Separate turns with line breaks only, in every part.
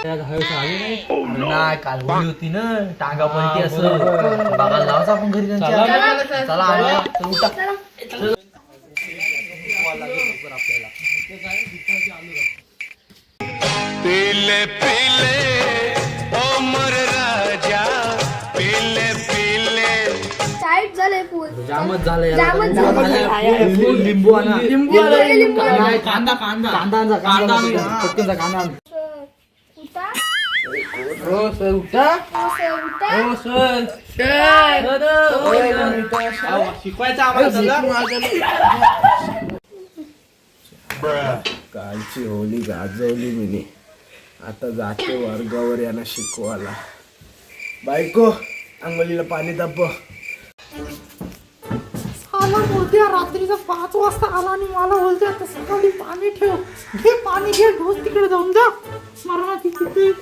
नाही काल होळी होती ना टांगा पलटी असं बघायला लावायचं आपण घरी त्यांच्या. चला आला तर उठा.
पीले पीले ओ मोर राजा पीले पीले
टाईट झालंय फुल.
जामच झालं
जामच झालं.
लिंबू आणा.
लिंबू आणा.
नाही, कांदा कांदा कांदा कांदा कांदा
उठा.
हो सर उठा.
उठा.
हो सर शिकवायचं आम्हाला.
कालची होळी गाजवली मिनी. आता जाते वर्गावर यांना शिकवायला. बायको अंघोलीला पाणी तापव.
आला मोठ्या रात्रीचा 5 वाजता आला आणि मला बोलतोय आता सकाळी पाणी ठेव. घे पाणी घे ढोस तिकडे जाऊन जा मरणाची किती.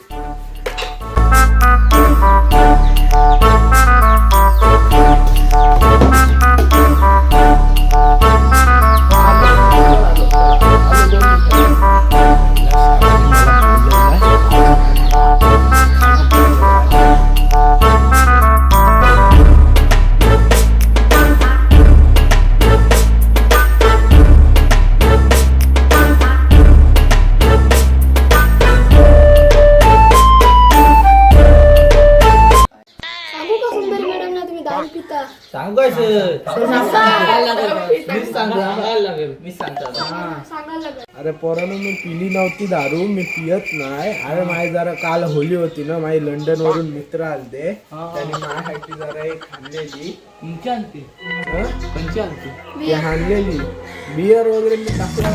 सांगू काय
अरे पोरानं मी पिली नव्हती दारू. मी पियत नाही. अरे माझी जरा काल होली होती ना. माझी लंडन वरून मित्र आलते. त्यांनी माझ्यासाठी जरा एक हाणलेली ती हाणलेली बियर वगैरे मी टाकला.